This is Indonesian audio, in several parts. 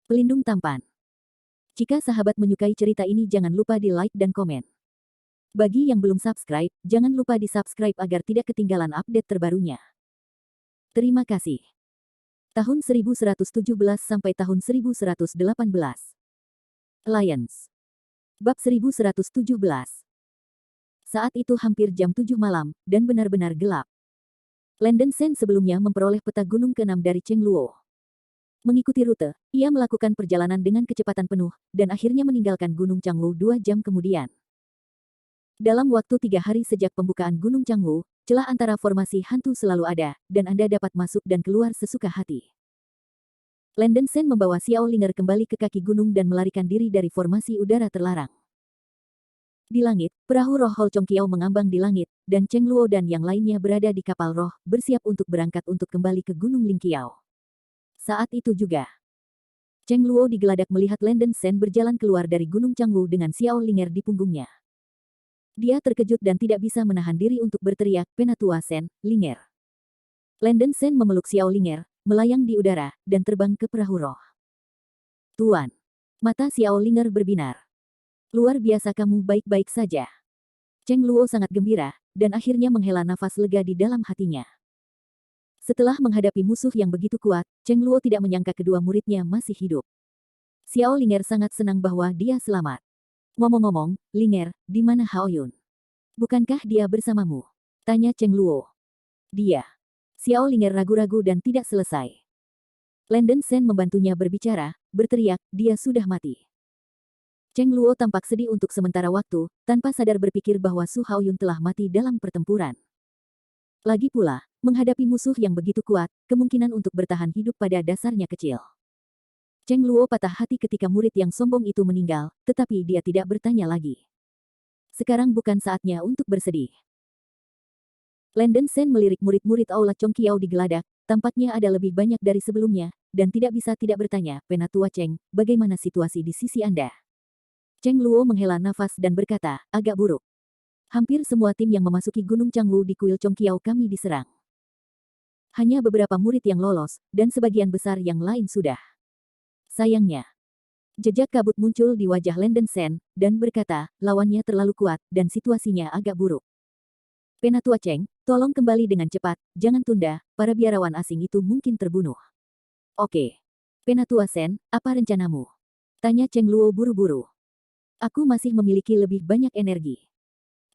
Pelindung tampan. Jika sahabat menyukai cerita ini jangan lupa di like dan komen. Bagi yang belum subscribe, jangan lupa di subscribe agar tidak ketinggalan update terbarunya. Terima kasih. Tahun 1117 sampai tahun 1118. Alliance. Bab 1117. Saat itu hampir jam 7 malam, dan benar-benar gelap. Landen Sen sebelumnya memperoleh peta gunung ke-6 dari Cheng Luo. Mengikuti rute, ia melakukan perjalanan dengan kecepatan penuh, dan akhirnya meninggalkan Gunung Changwu 2 jam kemudian. Dalam waktu 3 hari sejak pembukaan Gunung Changwu, celah antara formasi hantu selalu ada, dan Anda dapat masuk dan keluar sesuka hati. Landen Sen membawa Xiao Linger kembali ke kaki gunung dan melarikan diri dari formasi udara terlarang. Di langit, perahu roh Hol Chong Kiao mengambang di langit, dan Cheng Luo dan yang lainnya berada di kapal roh, bersiap untuk berangkat untuk kembali ke Gunung Ling Kiao. Saat itu juga, Cheng Luo digeladak melihat Landen Sen berjalan keluar dari Gunung Changwu dengan Xiao Linger di punggungnya. Dia terkejut dan tidak bisa menahan diri untuk berteriak, "Penatua Sen, Linger." Landen Sen memeluk Xiao Linger, melayang di udara, dan terbang ke perahu roh. "Tuan." Mata Xiao Linger berbinar. "Luar biasa, kamu baik-baik saja." Cheng Luo sangat gembira, dan akhirnya menghela nafas lega di dalam hatinya. Setelah menghadapi musuh yang begitu kuat, Cheng Luo tidak menyangka kedua muridnya masih hidup. Xiao Linger sangat senang bahwa dia selamat. "Ngomong-ngomong, Linger, di mana Hao Yun? Bukankah dia bersamamu?" tanya Cheng Luo. "Dia." Xiao Linger ragu-ragu dan tidak selesai. Landen Sen membantunya berbicara, berteriak, "Dia sudah mati." Cheng Luo tampak sedih untuk sementara waktu, tanpa sadar berpikir bahwa Su Hao Yun telah mati dalam pertempuran. Lagi pula, menghadapi musuh yang begitu kuat, kemungkinan untuk bertahan hidup pada dasarnya kecil. Cheng Luo patah hati ketika murid yang sombong itu meninggal, tetapi dia tidak bertanya lagi. Sekarang bukan saatnya untuk bersedih. Landen Sen melirik murid-murid Aula Chong Kiao digeladak, tampaknya ada lebih banyak dari sebelumnya, dan tidak bisa tidak bertanya, "Penatua Cheng, bagaimana situasi di sisi Anda?" Cheng Luo menghela nafas dan berkata, "Agak buruk. Hampir semua tim yang memasuki Gunung Changwu di kuil Chong Kiao kami diserang. Hanya beberapa murid yang lolos, dan sebagian besar yang lain sudah. Sayangnya." Jejak kabut muncul di wajah Landen Sen, dan berkata, "Lawannya terlalu kuat, dan situasinya agak buruk. Penatua Cheng, tolong kembali dengan cepat, jangan tunda, para biarawan asing itu mungkin terbunuh." "Oke. Penatua Sen, apa rencanamu?" tanya Cheng Luo buru-buru. "Aku masih memiliki lebih banyak energi.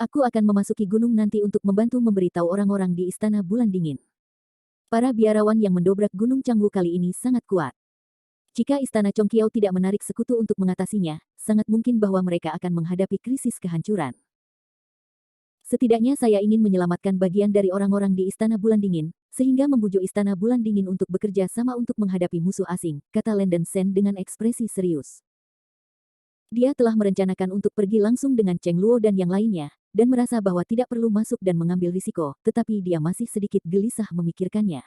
Aku akan memasuki gunung nanti untuk membantu memberitahu orang-orang di Istana Bulan Dingin. Para biarawan yang mendobrak Gunung Changwu kali ini sangat kuat. Jika Istana Chong Kiao tidak menarik sekutu untuk mengatasinya, sangat mungkin bahwa mereka akan menghadapi krisis kehancuran. Setidaknya saya ingin menyelamatkan bagian dari orang-orang di Istana Bulan Dingin, sehingga membujuk Istana Bulan Dingin untuk bekerja sama untuk menghadapi musuh asing," kata Landen Sen dengan ekspresi serius. Dia telah merencanakan untuk pergi langsung dengan Cheng Luo dan yang lainnya, dan merasa bahwa tidak perlu masuk dan mengambil risiko, tetapi dia masih sedikit gelisah memikirkannya.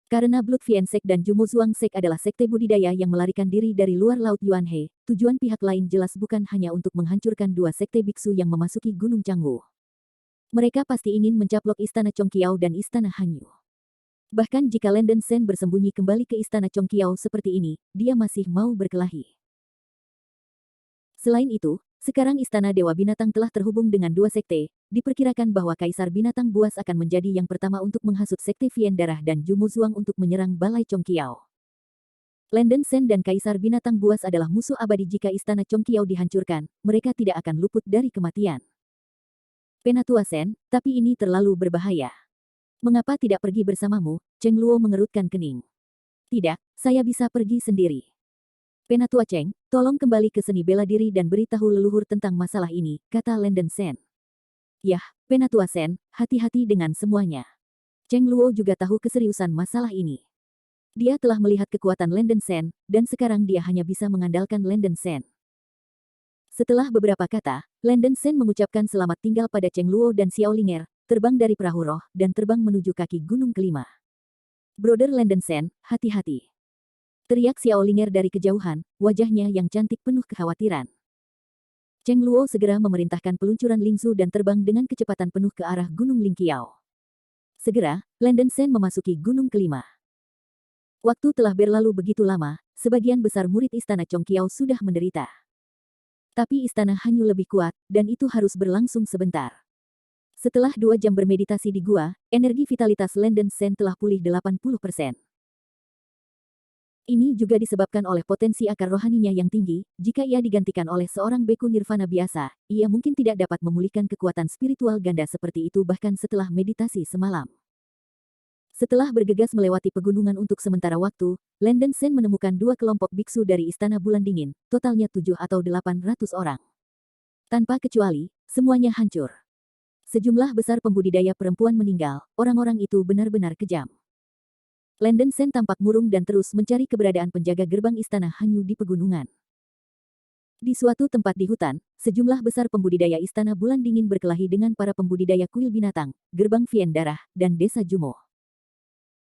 Karena Blood Vien Sek dan Jumo Zuang Sek adalah sekte budidaya yang melarikan diri dari luar Laut Yuan He, tujuan pihak lain jelas bukan hanya untuk menghancurkan dua sekte biksu yang memasuki Gunung Changwu. Mereka pasti ingin mencaplok Istana Chong Kiao dan Istana Hanyu. Bahkan jika Landen Sen bersembunyi kembali ke Istana Chong Kiao seperti ini, dia masih mau berkelahi. Selain itu, sekarang Istana Dewa Binatang telah terhubung dengan dua sekte, diperkirakan bahwa Kaisar Binatang Buas akan menjadi yang pertama untuk menghasut sekte Vien Darah dan Jumo Zuang untuk menyerang Balai Chong Kiao. Landen Sen dan Kaisar Binatang Buas adalah musuh abadi jika Istana Chong Kiao dihancurkan, mereka tidak akan luput dari kematian. "Penatua Sen, tapi ini terlalu berbahaya. Mengapa tidak pergi bersamamu?" Cheng Luo mengerutkan kening. "Tidak, saya bisa pergi sendiri." "Penatua Cheng, tolong kembali ke seni bela diri dan beritahu leluhur tentang masalah ini," kata Landen Sen. "Yah, Penatua Sen, hati-hati dengan semuanya." Cheng Luo juga tahu keseriusan masalah ini. Dia telah melihat kekuatan Landen Sen, dan sekarang dia hanya bisa mengandalkan Landen Sen. Setelah beberapa kata, Landen Sen mengucapkan selamat tinggal pada Cheng Luo dan Xiao Linger, terbang dari perahu roh, dan terbang menuju kaki gunung kelima. "Brother Landen Sen, hati-hati!" teriak Xiao Linger dari kejauhan, wajahnya yang cantik penuh kekhawatiran. Cheng Luo segera memerintahkan peluncuran Lingzu dan terbang dengan kecepatan penuh ke arah Gunung Ling Kiao. Segera, Landen Sen memasuki gunung kelima. Waktu telah berlalu begitu lama, sebagian besar murid istana Chongqiao sudah menderita. Tapi istana Hanyu lebih kuat, dan itu harus berlangsung sebentar. Setelah 2 jam bermeditasi di gua, energi vitalitas Landen Sen telah pulih 80%. Ini juga disebabkan oleh potensi akar rohaninya yang tinggi. Jika ia digantikan oleh seorang beku nirvana biasa, ia mungkin tidak dapat memulihkan kekuatan spiritual ganda seperti itu bahkan setelah meditasi semalam. Setelah bergegas melewati pegunungan untuk sementara waktu, Landen Sen menemukan 2 kelompok biksu dari Istana Bulan Dingin, totalnya 7 atau 800 orang. Tanpa kecuali, semuanya hancur. Sejumlah besar pembudidaya perempuan meninggal, orang-orang itu benar-benar kejam. Landen Sen tampak murung dan terus mencari keberadaan penjaga gerbang istana Hanyu di pegunungan. Di suatu tempat di hutan, sejumlah besar pembudidaya istana Bulan Dingin berkelahi dengan para pembudidaya kuil binatang, gerbang Vien Darah, dan desa Jumo.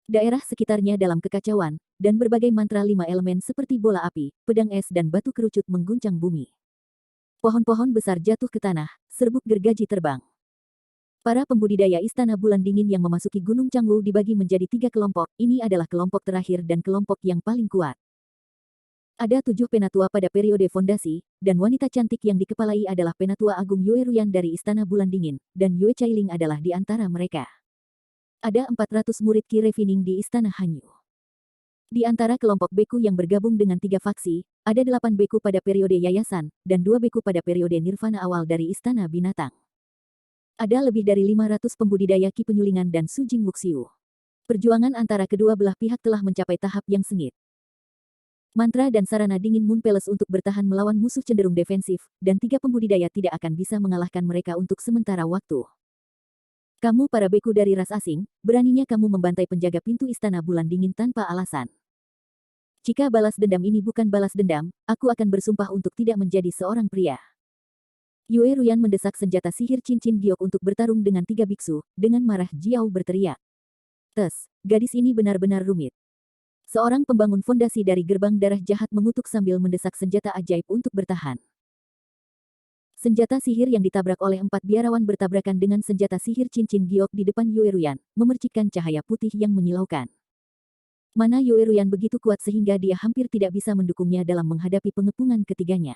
Daerah sekitarnya dalam kekacauan, dan berbagai mantra 5 elemen seperti bola api, pedang es dan batu kerucut mengguncang bumi. Pohon-pohon besar jatuh ke tanah, serbuk gergaji terbang. Para pembudidaya istana Bulan Dingin yang memasuki Gunung Cangwu dibagi menjadi 3 kelompok, ini adalah kelompok terakhir dan kelompok yang paling kuat. Ada 7 penatua pada periode fondasi, dan wanita cantik yang dikepalai adalah Penatua Agung Yue Ruyan dari Istana Bulan Dingin, dan Yue Chailing adalah di antara mereka. Ada 400 murid Qi Refining di Istana Hanyu. Di antara kelompok beku yang bergabung dengan 3 faksi, ada 8 beku pada periode yayasan, dan 2 beku pada periode nirvana awal dari Istana Binatang. Ada lebih dari 500 pembudidaya Qi Penyulingan dan Sujing Wuxiu. Perjuangan antara kedua belah pihak telah mencapai tahap yang sengit. Mantra dan sarana dingin Moon Palace untuk bertahan melawan musuh cenderung defensif, dan 3 pembudidaya tidak akan bisa mengalahkan mereka untuk sementara waktu. Kamu para beku dari ras asing, beraninya kamu membantai penjaga pintu Istana Bulan Dingin tanpa alasan. Jika balas dendam ini bukan balas dendam, aku akan bersumpah untuk tidak menjadi seorang pria. Yue Ruyan mendesak senjata sihir cincin giok untuk bertarung dengan 3 biksu, dengan marah Jiao berteriak. Gadis ini benar-benar rumit. Seorang pembangun fondasi dari gerbang darah jahat mengutuk sambil mendesak senjata ajaib untuk bertahan. Senjata sihir yang ditabrak oleh 4 biarawan bertabrakan dengan senjata sihir cincin giok di depan Yue Ruyan, memercikkan cahaya putih yang menyilaukan. Mana Yue Ruyan begitu kuat sehingga dia hampir tidak bisa mendukungnya dalam menghadapi pengepungan ketiganya.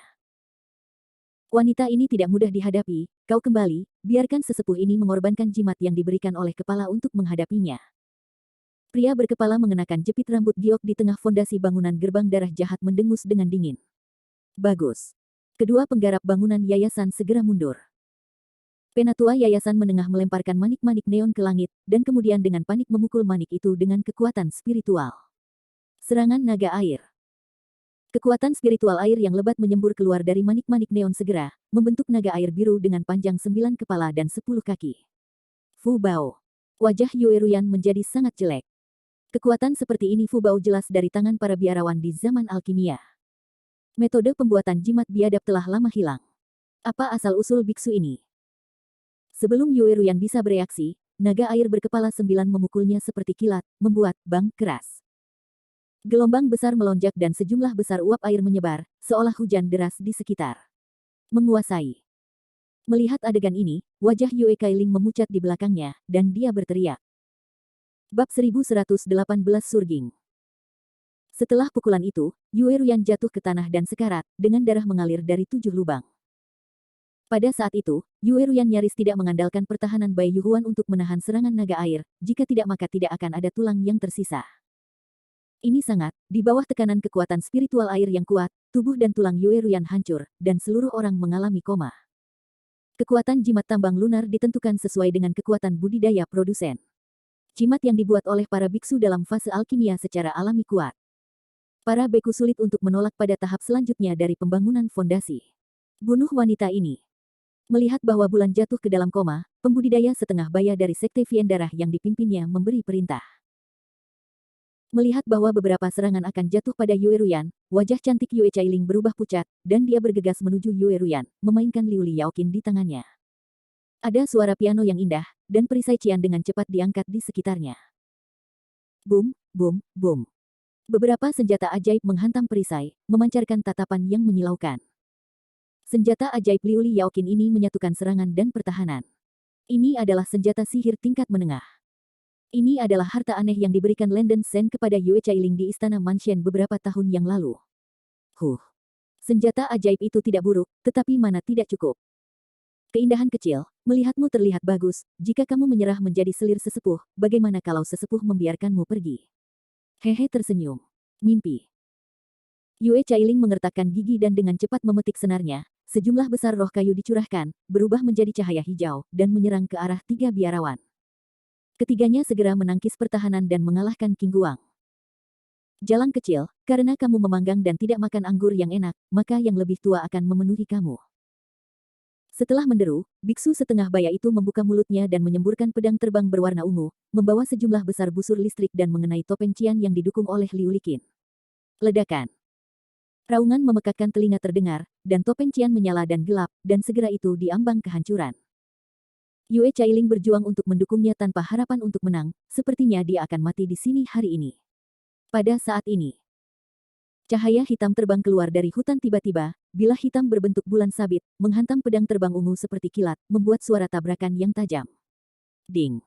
Wanita ini tidak mudah dihadapi, kau kembali, biarkan sesepuh ini mengorbankan jimat yang diberikan oleh kepala untuk menghadapinya. Pria berkepala mengenakan jepit rambut giok di tengah fondasi bangunan gerbang darah jahat mendengus dengan dingin. Bagus. Kedua penggarap bangunan yayasan segera mundur. Penatua yayasan menengah melemparkan manik-manik neon ke langit, dan kemudian dengan panik memukul manik itu dengan kekuatan spiritual. Serangan naga air. Kekuatan spiritual air yang lebat menyembur keluar dari manik-manik neon segera, membentuk naga air biru dengan panjang 9 kepala dan 10 kaki. Fu Bao. Wajah Yue Ruyan menjadi sangat jelek. Kekuatan seperti ini Fu Bao jelas dari tangan para biarawan di zaman alkimia. Metode pembuatan jimat biadab telah lama hilang. Apa asal-usul biksu ini? Sebelum Yue Ruyan bisa bereaksi, naga air berkepala 9 memukulnya seperti kilat, membuat bang keras. Gelombang besar melonjak dan sejumlah besar uap air menyebar, seolah hujan deras di sekitar. Menguasai. Melihat adegan ini, wajah Yue Kailing memucat di belakangnya, dan dia berteriak. Bab 1118 Surging. Setelah pukulan itu, Yue Ruyan jatuh ke tanah dan sekarat, dengan darah mengalir dari 7 lubang. Pada saat itu, Yue Ruyan nyaris tidak mengandalkan pertahanan Bai Yuhuan untuk menahan serangan naga air, jika tidak maka tidak akan ada tulang yang tersisa. Ini sangat, di bawah tekanan kekuatan spiritual air yang kuat, tubuh dan tulang Yue Ruyan hancur, dan seluruh orang mengalami koma. Kekuatan jimat tambang lunar ditentukan sesuai dengan kekuatan budidaya produsen. Jimat yang dibuat oleh para biksu dalam fase alkimia secara alami kuat. Para beku sulit untuk menolak pada tahap selanjutnya dari pembangunan fondasi. Bunuh wanita ini. Melihat bahwa bulan jatuh ke dalam koma, pembudidaya setengah baya dari Sekte Vien Darah yang dipimpinnya memberi perintah. Melihat bahwa beberapa serangan akan jatuh pada Yue Ruyan, wajah cantik Yue Chailing berubah pucat, dan dia bergegas menuju Yue Ruyan, memainkan Liu Li Yaoqin di tangannya. Ada suara piano yang indah, dan perisai cian dengan cepat diangkat di sekitarnya. Boom, boom, boom. Beberapa senjata ajaib menghantam perisai, memancarkan tatapan yang menyilaukan. Senjata ajaib Liu Li Yaoqin ini menyatukan serangan dan pertahanan. Ini adalah senjata sihir tingkat menengah. Ini adalah harta aneh yang diberikan Landen Sen kepada Yue Cailing di Istana Manshen beberapa tahun yang lalu. Senjata ajaib itu tidak buruk, tetapi mana tidak cukup. Keindahan kecil, melihatmu terlihat bagus, jika kamu menyerah menjadi selir sesepuh, bagaimana kalau sesepuh membiarkanmu pergi? Hehe tersenyum. Mimpi. Yue Cailing mengertakkan gigi dan dengan cepat memetik senarnya, sejumlah besar roh kayu dicurahkan, berubah menjadi cahaya hijau, dan menyerang ke arah 3 biarawan. Ketiganya segera menangkis pertahanan dan mengalahkan King Guang. Jalang kecil, karena kamu memanggang dan tidak makan anggur yang enak, maka yang lebih tua akan memenuhi kamu. Setelah menderu, biksu setengah baya itu membuka mulutnya dan menyemburkan pedang terbang berwarna ungu, membawa sejumlah besar busur listrik dan mengenai topeng Qian yang didukung oleh Liu Liqin. Ledakan. Raungan memekakkan telinga terdengar, dan topeng Qian menyala dan gelap, dan segera itu diambang kehancuran. Yue Cailing berjuang untuk mendukungnya tanpa harapan untuk menang, sepertinya dia akan mati di sini hari ini. Pada saat ini, cahaya hitam terbang keluar dari hutan tiba-tiba, bilah hitam berbentuk bulan sabit, menghantam pedang terbang ungu seperti kilat, membuat suara tabrakan yang tajam. Ding!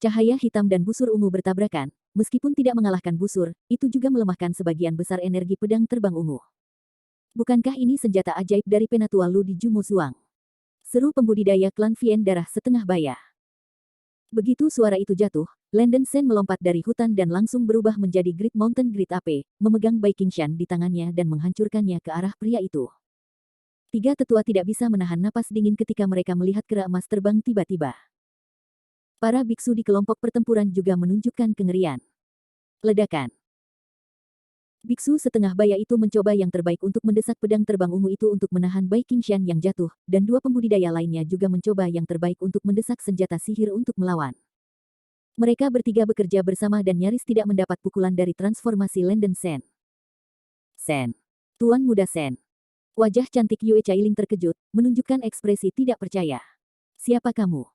Cahaya hitam dan busur ungu bertabrakan, meskipun tidak mengalahkan busur, itu juga melemahkan sebagian besar energi pedang terbang ungu. Bukankah ini senjata ajaib dari Penatua Lu di Jumo Zuang? Seru pembudidaya klan Vien darah setengah baya. Begitu suara itu jatuh, Landen Sen melompat dari hutan dan langsung berubah menjadi Great Mountain Great Ape, memegang Bai Qingshan di tangannya dan menghancurkannya ke arah pria itu. Tiga tetua tidak bisa menahan napas dingin ketika mereka melihat kera emas terbang tiba-tiba. Para biksu di kelompok pertempuran juga menunjukkan kengerian. Ledakan. Biksu setengah baya itu mencoba yang terbaik untuk mendesak pedang terbang ungu itu untuk menahan Bai Qingshan yang jatuh, dan dua pembudidaya lainnya juga mencoba yang terbaik untuk mendesak senjata sihir untuk melawan. Mereka bertiga bekerja bersama dan nyaris tidak mendapat pukulan dari transformasi Landen Sen. Sen. Tuan Muda Sen. Wajah cantik Yue Cailing terkejut, menunjukkan ekspresi tidak percaya. Siapa kamu?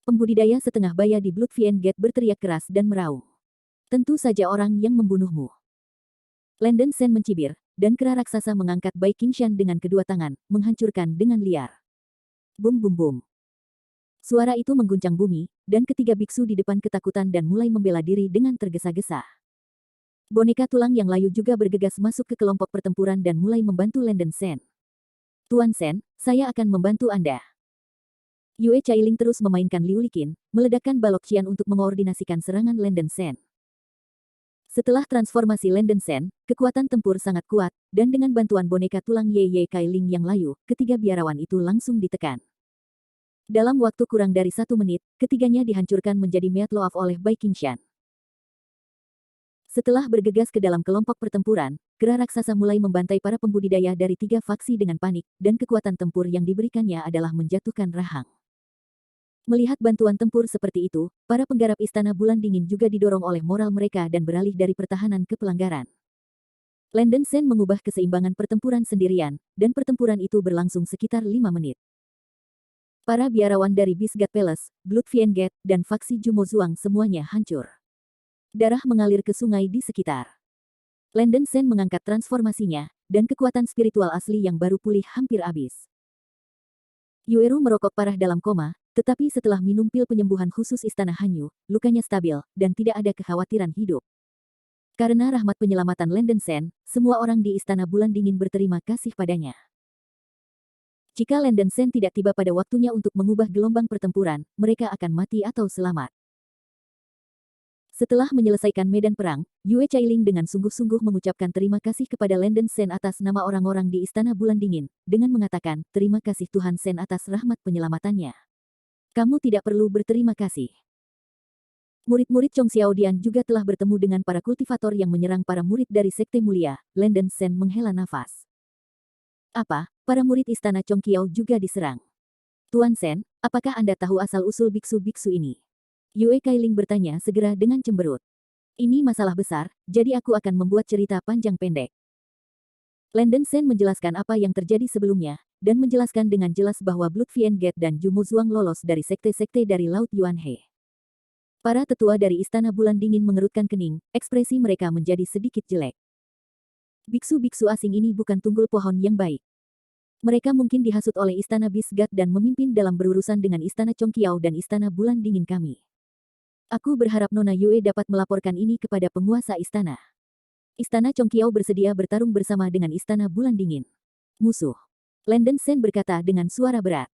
Pembudidaya setengah baya di Blood Vien Gate berteriak keras dan meraung. Tentu saja orang yang membunuhmu. Landen Sen mencibir, dan kera raksasa mengangkat Bai Qingshan dengan kedua tangan, menghancurkan dengan liar. Bum bum bum. Suara itu mengguncang bumi, dan ketiga biksu di depan ketakutan dan mulai membela diri dengan tergesa-gesa. Boneka tulang yang layu juga bergegas masuk ke kelompok pertempuran dan mulai membantu Landen Sen. Tuan Sen, saya akan membantu Anda. Yue Cailing terus memainkan Liu Liqin, meledakkan balok Qian untuk mengoordinasikan serangan Landen Sen. Setelah transformasi Landen Sen, kekuatan tempur sangat kuat, dan dengan bantuan boneka tulang Ye Cailing yang layu, ketiga biarawan itu langsung ditekan. Dalam waktu kurang dari 1 menit, ketiganya dihancurkan menjadi Meatloaf oleh Bai Qingshan. Setelah bergegas ke dalam kelompok pertempuran, kera raksasa mulai membantai para pembudidaya dari 3 faksi dengan panik, dan kekuatan tempur yang diberikannya adalah menjatuhkan rahang. Melihat bantuan tempur seperti itu, para penggarap Istana Bulan Dingin juga didorong oleh moral mereka dan beralih dari pertahanan ke pelanggaran. Landen Sen mengubah keseimbangan pertempuran sendirian, dan pertempuran itu berlangsung sekitar 5 menit. Para biarawan dari Bisgat Palace, Blood Vien Gate, dan faksi Jumo Zuang semuanya hancur. Darah mengalir ke sungai di sekitar. Landen Sen mengangkat transformasinya, dan kekuatan spiritual asli yang baru pulih hampir habis. Yueru merokok parah dalam koma, tetapi setelah minum pil penyembuhan khusus Istana Hanyu, lukanya stabil, dan tidak ada kekhawatiran hidup. Karena rahmat penyelamatan Landen Sen, semua orang di Istana Bulan Dingin berterima kasih padanya. Jika Landen Sen tidak tiba pada waktunya untuk mengubah gelombang pertempuran, mereka akan mati atau selamat. Setelah menyelesaikan medan perang, Yue Cailing dengan sungguh-sungguh mengucapkan terima kasih kepada Landen Sen atas nama orang-orang di Istana Bulan Dingin, dengan mengatakan, terima kasih Tuhan Sen atas rahmat penyelamatannya. Kamu tidak perlu berterima kasih. Murid-murid Chong Xiaodian juga telah bertemu dengan para kultivator yang menyerang para murid dari Sekte Mulia. Landen Sen menghela nafas. Apa, para murid Istana Chong Qiao juga diserang? Tuan Sen, apakah Anda tahu asal-usul biksu-biksu ini? Yue Cailing bertanya segera dengan cemberut. Ini masalah besar, jadi aku akan membuat cerita panjang pendek. Landen Sen menjelaskan apa yang terjadi sebelumnya, dan menjelaskan dengan jelas bahwa Blood Vien Gate dan Jumo Zuang lolos dari sekte-sekte dari Laut Yuan He. Para tetua dari Istana Bulan Dingin mengerutkan kening, ekspresi mereka menjadi sedikit jelek. Biksu-biksu asing ini bukan tunggul pohon yang baik. Mereka mungkin dihasut oleh Istana Bisgat dan memimpin dalam berurusan dengan Istana Chong Qiao dan Istana Bulan Dingin kami. Aku berharap Nona Yue dapat melaporkan ini kepada penguasa istana. Istana Chongqiao bersedia bertarung bersama dengan Istana Bulan Dingin. Musuh. Landen Sen berkata dengan suara berat.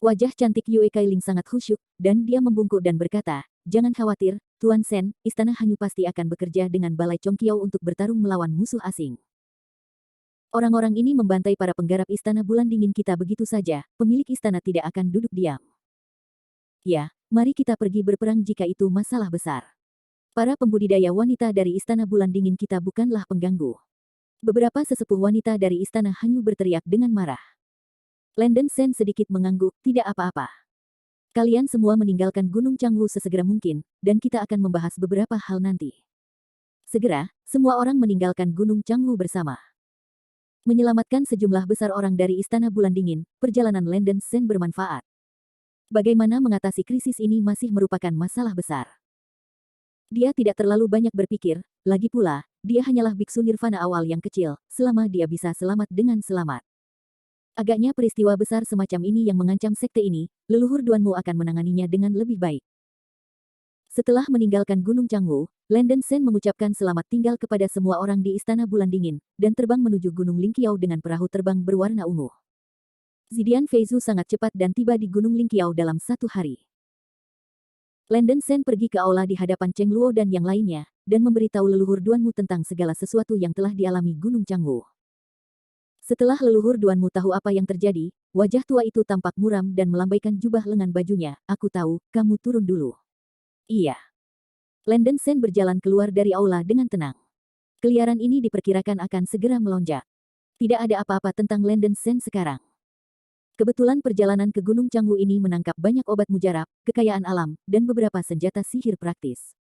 Wajah cantik Yue Kailing sangat khusyuk, dan dia membungkuk dan berkata, "Jangan khawatir, Tuan Sen, Istana Hanyu pasti akan bekerja dengan Balai Chongqiao untuk bertarung melawan musuh asing." Orang-orang ini membantai para penggarap Istana Bulan Dingin kita begitu saja, pemilik istana tidak akan duduk diam. Ya, mari kita pergi berperang jika itu masalah besar. Para pembudidaya wanita dari Istana Bulan Dingin kita bukanlah pengganggu. Beberapa sesepuh wanita dari Istana Hanyu berteriak dengan marah. Landen Sen sedikit mengangguk, tidak apa-apa. Kalian semua meninggalkan Gunung Changwu sesegera mungkin, dan kita akan membahas beberapa hal nanti. Segera, semua orang meninggalkan Gunung Changwu bersama. Menyelamatkan sejumlah besar orang dari Istana Bulan Dingin, perjalanan Landen Sen bermanfaat. Bagaimana mengatasi krisis ini masih merupakan masalah besar. Dia tidak terlalu banyak berpikir, lagi pula, dia hanyalah biksu nirvana awal yang kecil, selama dia bisa selamat dengan selamat. Agaknya peristiwa besar semacam ini yang mengancam sekte ini, leluhur Duanmu akan menanganinya dengan lebih baik. Setelah meninggalkan Gunung Changwu, Landen Sen mengucapkan selamat tinggal kepada semua orang di Istana Bulan Dingin, dan terbang menuju Gunung Lingqiao dengan perahu terbang berwarna ungu. Zidian Feizu sangat cepat dan tiba di Gunung Lingqiao dalam 1 hari. Landen Sen pergi ke aula di hadapan Cheng Luo dan yang lainnya, dan memberitahu leluhur Duanmu tentang segala sesuatu yang telah dialami Gunung Changwu. Setelah leluhur Duanmu tahu apa yang terjadi, wajah tua itu tampak muram dan melambaikan jubah lengan bajunya. "Aku tahu, kamu turun dulu." Iya. Landen Sen berjalan keluar dari aula dengan tenang. Keliaran ini diperkirakan akan segera melonjak. Tidak ada apa-apa tentang Landen Sen sekarang. Kebetulan perjalanan ke Gunung Changwu ini menangkap banyak obat mujarab, kekayaan alam, dan beberapa senjata sihir praktis.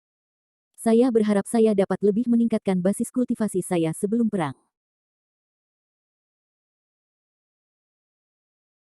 Saya berharap saya dapat lebih meningkatkan basis kultivasi saya sebelum perang.